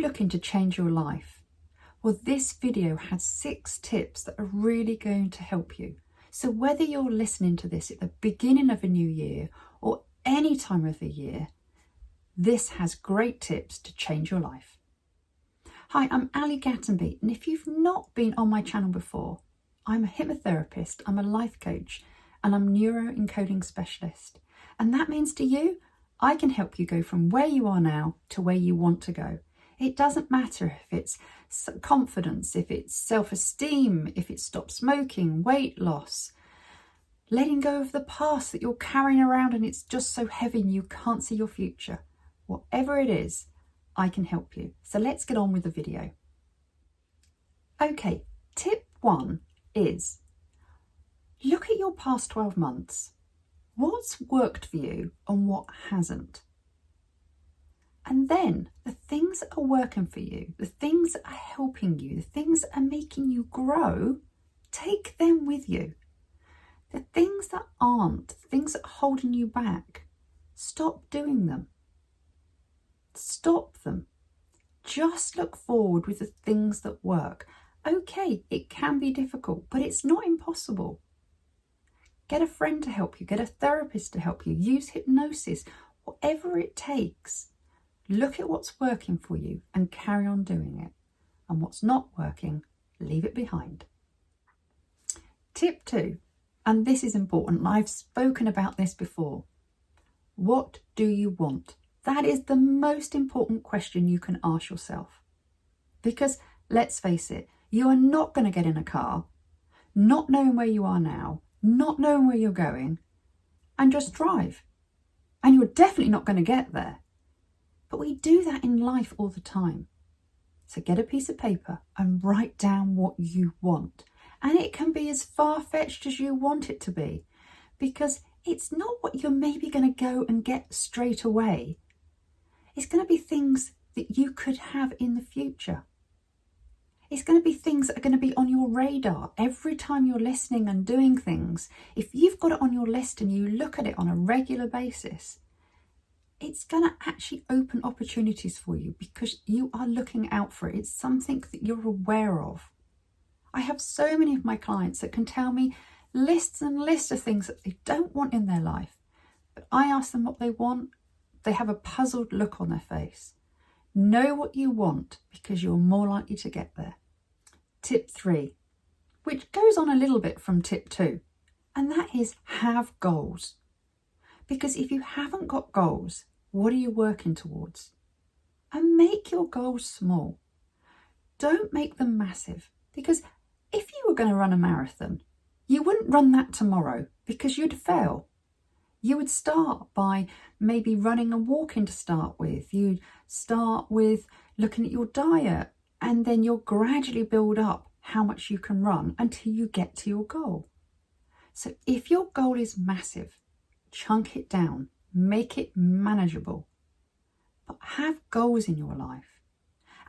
looking to change your life? Well, this video has 6 tips that are really going to help you. So whether you're listening to this at the beginning of a new year or any time of the year, this has great tips to change your life. Hi, I'm Ali Gattenby, and if you've not been on my channel before, I'm a hypnotherapist, I'm a life coach, and I'm a neuroencoding specialist. And that means to you, I can help you go from where you are now to where you want to go. It doesn't matter if it's confidence, if it's self-esteem, if it's stop smoking, weight loss, letting go of the past that you're carrying around and it's just so heavy and you can't see your future. Whatever it is, I can help you. So let's get on with the video. Okay, tip 1 is look at your past 12 months. What's worked for you and what hasn't? And then the things that are working for you, the things that are helping you, the things that are making you grow, take them with you. The things that aren't, the things that are holding you back, stop doing them. Stop them. Just look forward with the things that work. Okay, it can be difficult, but it's not impossible. Get a friend to help you, get a therapist to help you, use hypnosis, whatever it takes. Look at what's working for you and carry on doing it. And what's not working, leave it behind. Tip 2, and this is important, I've spoken about this before. What do you want? That is the most important question you can ask yourself. Because let's face it, you are not going to get in a car, not knowing where you are now, not knowing where you're going, and just drive. And you're definitely not going to get there. But we do that in life all the time. So get a piece of paper and write down what you want. And it can be as far-fetched as you want it to be, because it's not what you're maybe going to go and get straight away. It's going to be things that you could have in the future. It's going to be things that are going to be on your radar every time you're listening and doing things. If you've got it on your list and you look at it on a regular basis, it's going to actually open opportunities for you because you are looking out for it. It's something that you're aware of. I have so many of my clients that can tell me lists and lists of things that they don't want in their life. But I ask them what they want. They have a puzzled look on their face. Know what you want because you're more likely to get there. Tip 3, which goes on a little bit from tip 2, and that is have goals. Because if you haven't got goals, what are you working towards? And make your goals small. Don't make them massive, because if you were going to run a marathon, you wouldn't run that tomorrow because you'd fail. You would start by maybe running and walking to start with. You'd start with looking at your diet, and then you'll gradually build up how much you can run until you get to your goal. So if your goal is massive, chunk it down, make it manageable. But have goals in your life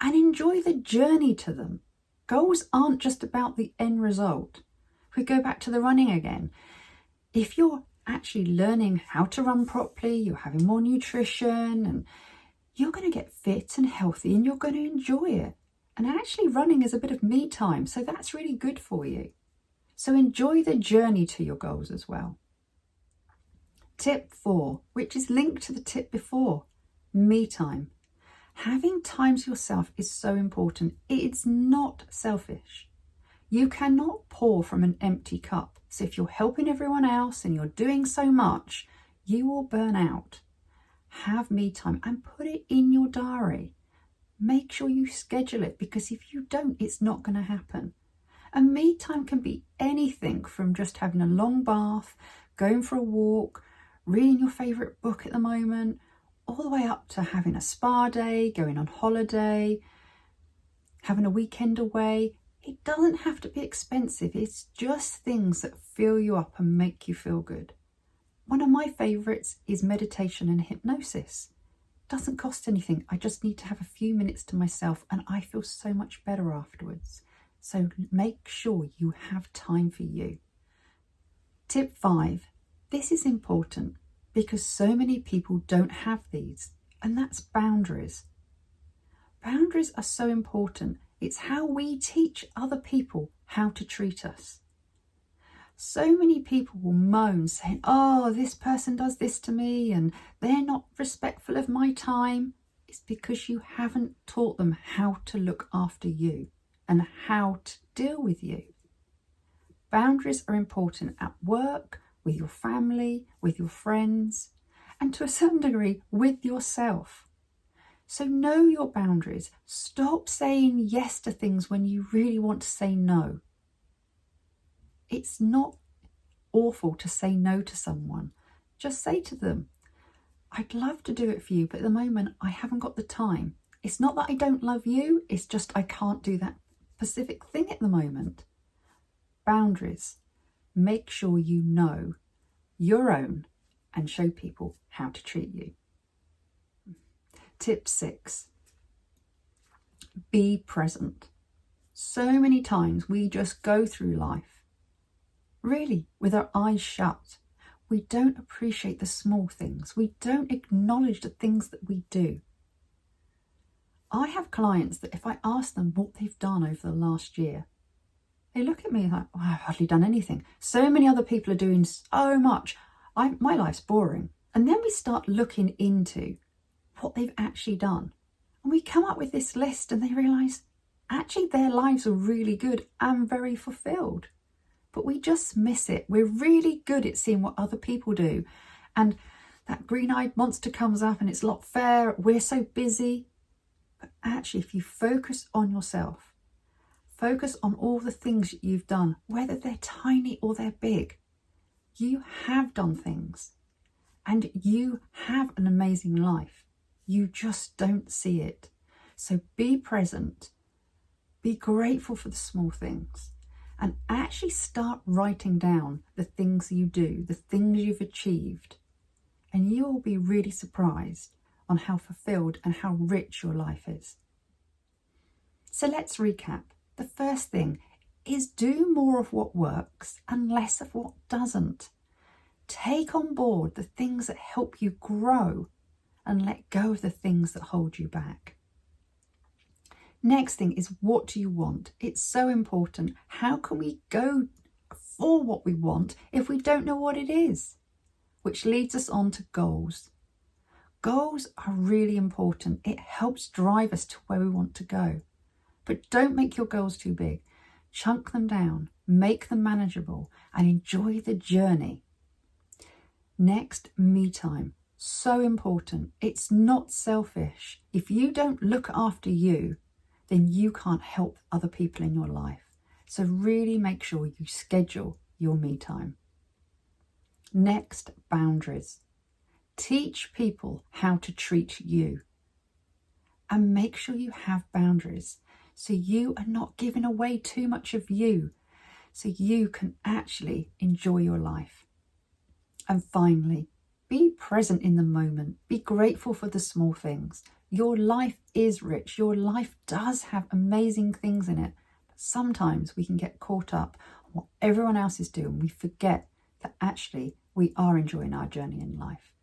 and enjoy the journey to them. Goals aren't just about the end result. If we go back to the running again, if you're actually learning how to run properly, you're having more nutrition, and you're going to get fit and healthy and you're going to enjoy it. And actually running is a bit of me time, so that's really good for you. So enjoy the journey to your goals as well. Tip 4, which is linked to the tip before, me time. Having time to yourself is so important. It's not selfish. You cannot pour from an empty cup. So if you're helping everyone else and you're doing so much, you will burn out. Have me time and put it in your diary. Make sure you schedule it, because if you don't, it's not going to happen. And me time can be anything from just having a long bath, going for a walk, reading your favourite book at the moment, all the way up to having a spa day, going on holiday, having a weekend away. It doesn't have to be expensive. It's just things that fill you up and make you feel good. One of my favourites is meditation and hypnosis. Doesn't cost anything. I just need to have a few minutes to myself and I feel so much better afterwards. So make sure you have time for you. Tip 5. This is important because so many people don't have these, and that's boundaries. Boundaries are so important. It's how we teach other people how to treat us. So many people will moan saying, oh, this person does this to me and they're not respectful of my time. It's because you haven't taught them how to look after you and how to deal with you. Boundaries are important at work, with your family, with your friends, and to a certain degree with yourself. So know your boundaries. Stop saying yes to things when you really want to say no. It's not awful to say no to someone. Just say to them, I'd love to do it for you, but at the moment I haven't got the time. It's not that I don't love you, it's just I can't do that specific thing at the moment. Boundaries. Make sure you know your own and show people how to treat you. Tip 6. Be present. So many times we just go through life, really, with our eyes shut. We don't appreciate the small things. We don't acknowledge the things that we do. I have clients that if I ask them what they've done over the last year, they look at me like, oh, I've hardly done anything. So many other people are doing so much. My life's boring. And then we start looking into what they've actually done. And we come up with this list and they realise actually their lives are really good and very fulfilled. But we just miss it. We're really good at seeing what other people do. And that green-eyed monster comes up and it's a lot fair. We're so busy. But actually, if you focus on yourself, focus on all the things that you've done, whether they're tiny or they're big, you have done things and you have an amazing life. You just don't see it. So be present. Be grateful for the small things. And actually start writing down the things you do, the things you've achieved. And you will be really surprised on how fulfilled and how rich your life is. So let's recap. The first thing is do more of what works and less of what doesn't. Take on board the things that help you grow and let go of the things that hold you back. Next thing is, what do you want? It's so important. How can we go for what we want if we don't know what it is? Which leads us on to goals. Goals are really important. It helps drive us to where we want to go. But don't make your goals too big. Chunk them down, make them manageable, and enjoy the journey. Next, me time. So important. It's not selfish. If you don't look after you, then you can't help other people in your life. So really make sure you schedule your me time. Next, boundaries. Teach people how to treat you. And make sure you have boundaries so you are not giving away too much of you, so you can actually enjoy your life. And finally, be present in the moment. Be grateful for the small things. Your life is rich. Your life does have amazing things in it. But sometimes we can get caught up on what everyone else is doing. We forget that actually we are enjoying our journey in life.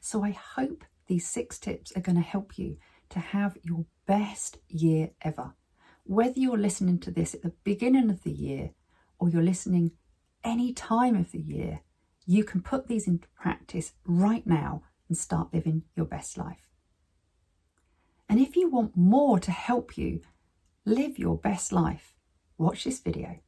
So I hope these 6 tips are going to help you to have your best year ever. Whether you're listening to this at the beginning of the year or you're listening any time of the year, you can put these into practice right now and start living your best life. And if you want more to help you live your best life, watch this video.